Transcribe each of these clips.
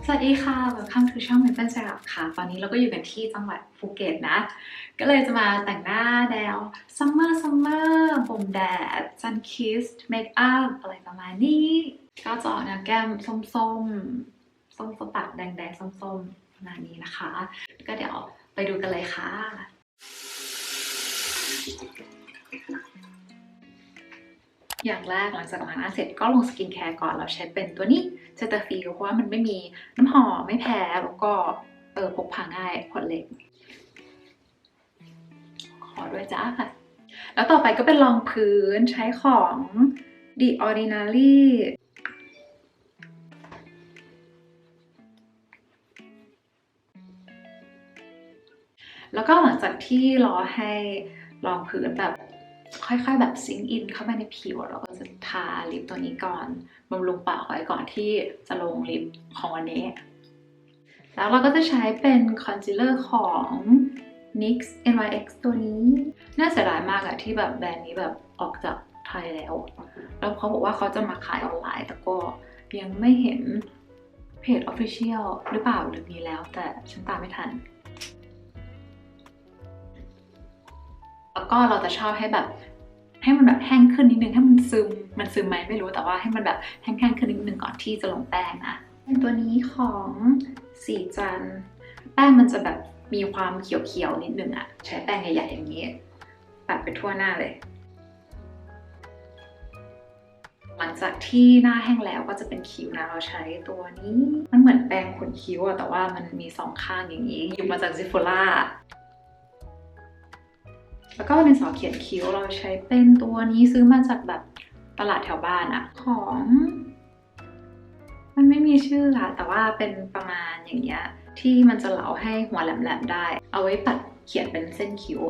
สวัสดีค่ะ Welcome to ช่อง Maple Syrup ค่ะ ตอนนี้เราก็อยู่กันที่จังหวัดภูเก็ตนะ ก็เลยจะมาแต่งหน้าแนว Summer บ่มแดด Sun Kissed Makeup อะไรประมาณนี้ ก็จะออกแนวแก้มส้มส้มสปัดแดงส้มประมาณนี้นะคะ ก็เดี๋ยวไปดูกันเลยค่ะ อย่างแรกหลังจากล้างหน้าเสร็จก็ลงสกินแคร์ก่อนเราใช้เป็นตัวนี้เซตาฟิลเพราะว่ามันไม่มีน้ำหอมไม่แพ้แล้วก็พกพาง่ายขวดเล็กขอด้วยจ้าค่ะแล้วต่อไปก็เป็นรองพื้นใช้ของ The Ordinary แล้วก็หลังจากที่รอให้รองพื้นแบบค่อยๆแบบซิงค์อินเข้าไปในผิวเราก็จะทาลิปตัวนี้ก่อนบำรุงปากไว้ก่อนที่จะลงลิปของวันนี้แล้วเราก็จะใช้เป็นคอนซีลเลอร์ของ NYX NYX ตัวนี้น่าเสียดายมากอะที่แบบแบรนด์นี้แบบออกจากไทยแล้วเขาบอกว่าเขาจะมาขายออนไลน์แต่ก็ยังไม่เห็นเพจ Official หรือเปล่าหรือมีแล้วแต่ฉันตามไม่ทันแล้วก็เราจะชอบให้แบบให้มันแบบแห้งขึ้นนิดนึงให้มันซึมไหมไม่รู้แต่ว่าให้มันแบบแห้งๆขึ้นนิดนึงก่อนที่จะลงแป้งนะตัวนี้ของสีจันแป้งมันจะแบบมีความเขียวๆนิดนึงอะใช้แป้งใหญ่ๆอย่างนี้ปัดไปทั่วหน้าเลยหลังจากที่หน้าแห้งแล้วก็จะเป็นคิ้วนะเราใช้ตัวนี้มันเหมือนแปรงขนคิ้วอะแต่ว่ามันมีสองข้างอย่างนี้หยิบมาจากซิฟ o ล่าแล้วก็เป็นสอเขียนคิ้วเราใช้เป็นตัวนี้ซื้อมาจากแบบตลาดแถวบ้านอะของมันไม่มีชื่อค่ะแต่ว่าเป็นประมาณอย่างเงี้ยที่มันจะเหลาให้หัวแหลมๆได้เอาไว้ปัดเขียนเป็นเส้นคิ้ว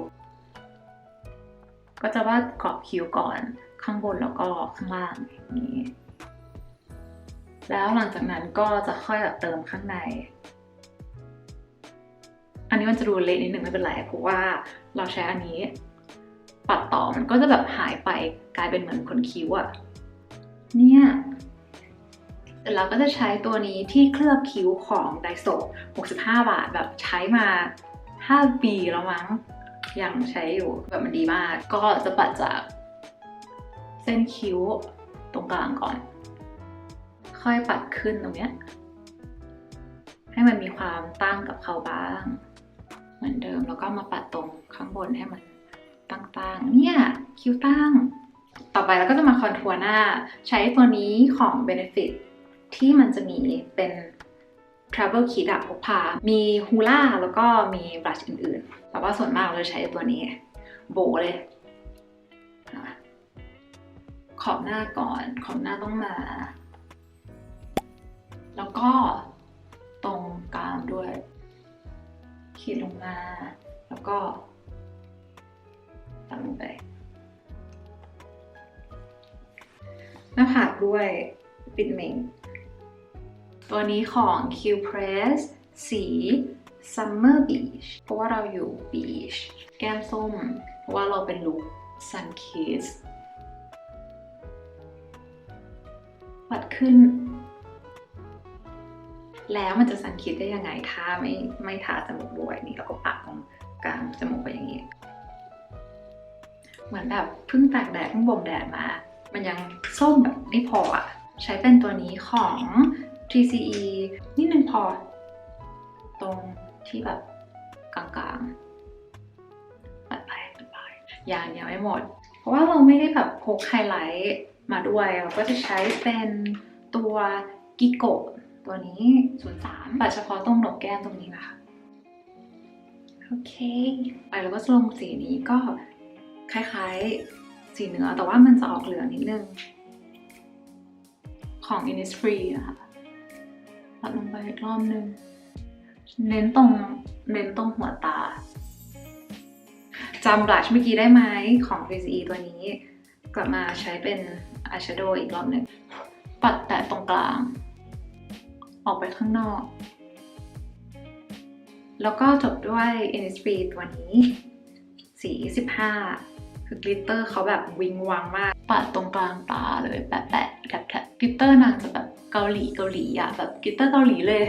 ก็จะวาดขอบคิ้วก่อนข้างบนแล้วก็ข้างล่างอย่างนี้แล้วหลังจากนั้นก็จะค่อยแบบเติมข้างในอันนี้มันจะดูเละนิดนึงไม่เป็นไรเพราะว่าเราใช้อันนี้ปัดต่อมันก็จะแบบหายไปกลายเป็นเหมือนขนคิ้วอะเนี่ยเสร็จแล้วก็จะใช้ตัวนี้ที่เคลือบคิ้วของ Daiso 65 บาทแบบใช้มา5 ปีแล้วมั้งยังใช้อยู่แบบมันดีมากก็จะปัดจากเส้นคิ้วตรงกลางก่อนค่อยปัดขึ้นตรงเนี้ยให้มันมีความตั้งกับเขาบ้างเหมือนเดิมแล้วก็มาปัดตรงข้างบนให้มันตั้งๆเนี่ยคิ้วตั้งต่อไปเราก็จะมาคอนทัวร์หน้าใช้ตัวนี้ของ Benefit ที่มันจะมีเป็น Travel Kit อะพกพามีฮูล่าแล้วก็มีบลัชอื่นๆแต่ว่าส่วนมากเราใช้ตัวนี้โบเลยขอบหน้าก่อนขอบหน้าต้องมาแล้วก็ตรงกลางด้วยขีดลงมาแล้วก็ตัดลงไปหน้าผากด้วยปิดเมงตัวนี้ของ Q Press สี Summer Beach เพราะว่าเราอยู่ Beach แก้มส้มเพราะว่าเราเป็นลุค Sun Kiss ปัดขึ้นแล้วมันจะสันคิดได้ยังไงถ้าไม่ทาจมูกด้วยนี่เราก็ปัดตรงกลางจมูกไปอย่างนี้เหมือนแบบเพิ่งตากแดดเพิ่งบ่มแดดมามันยังส้มแบบไม่พออ่ะใช้เป็นตัวนี้ของ TCE นิดนึงพอตรงที่แบบกลางๆปัดไปยังไม่หมดเพราะว่าเราไม่ได้แบบพกไฮไลท์มาด้วยเราก็จะใช้เป็นตัวกิโกะตัวนี้03ปัดเฉพาะตรงโหนกแก้มตรงนี้นะคะโอเคไปแล้วก็จะลงสีนี้ก็คล้ายๆสีเนื้อแต่ว่ามันจะออกเหลืองนิดนึงของ Innisfree นะคะปัดลงไปอีกรอบนึงเน้นตรงหัวตาจำบลัชเมื่อกี้ได้ไหมของ TCE ตัวนี้กลับมาใช้เป็นอายแชโดว์อีกรอบนึงปัดแต่ตรงกลางออกไปข้างนอกแล้วก็จบด้วย Innisfree ตัวนี้สี15คือกลิตเตอร์เขาแบบวิงวังมากปัดตรงกลางตาเลยแปะแทบกลิตเตอร์นางจะแบบ เกาหลีอะแบบกลิตเตอร์เกาหลีเลย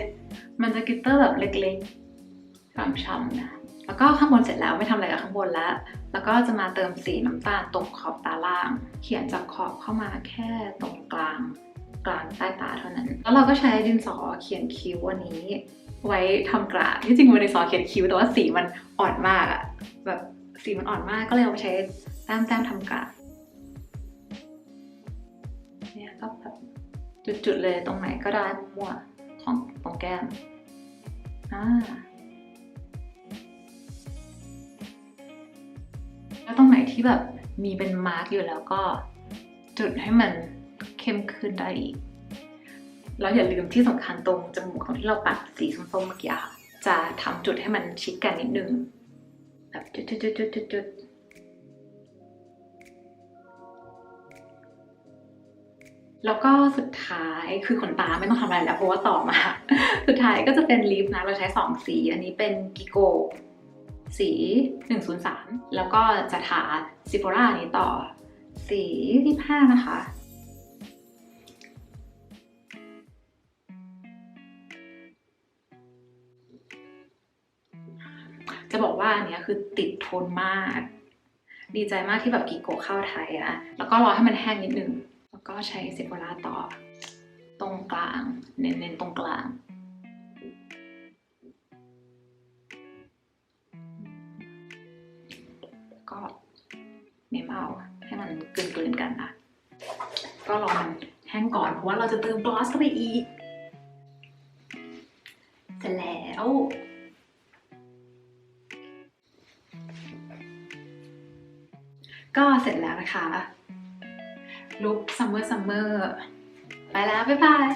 มันจะกลิตเตอร์แบบเล็กๆช่ำๆนะแล้วก็ข้างบนเสร็จแล้วไม่ทำอะไรกับข้างบนแล้วก็จะมาเติมสีน้ำตาลตรงขอบตาล่าง เขียนจากขอบเข้ามาแค่ตรงกลางใต้ตาเท่านั้นแล้วเราก็ใช้ดินสอเขียนคิ้วอันนี้ไว้ทำกระที่จริงมันดินสอเขียนคิ้วแต่ว่าสีมันอ่อนมากอะแบบสีมันอ่อนมากก็เลยเอาไปใช้แต้มทำกระเนี่ยก็แบบจุดๆเลยตรงไหนก็ได้มั่วของตรงแก้มแล้วตรงไหนที่แบบมีเป็นมาร์กอยู่แล้วก็จุดให้มันเข้มขึ้นได้อีกแล้วอย่าลืมที่สำคัญตรงจมูกของที่เราปัดสีส้มๆเมื่อกี้ค่ะจะทำจุดให้มันชิดกันนิดนึงแบบจุดแล้วก็สุดท้ายคือขนตาไม่ต้องทำอะไรแล้วเพราะว่าต่อมา สุดท้ายก็จะเป็นลิปนะเราใช้2สีอันนี้เป็นกิโกสี103แล้วก็จะทาซิโฟรานี้ต่อสี25นะคะจะบอกว่าอันนี้คือติดทนมากดีใจมากที่แบบกิโกเข้าไทยอะแล้วก็รอให้มันแห้งนิดนึงแล้วก็ใช้ซิโฟราต่อตรงกลางเน้นตรงกลางก็เมมเอาให้มันกลืนกันนะก็รอมันแห้งก่อนเพราะว่าเราจะเติมกลอสเข้าไปอีกเสร็จแล้วก็เสร็จแล้วนะคะลุคซัมเมอร์ไปแล้วบ๊ายบาย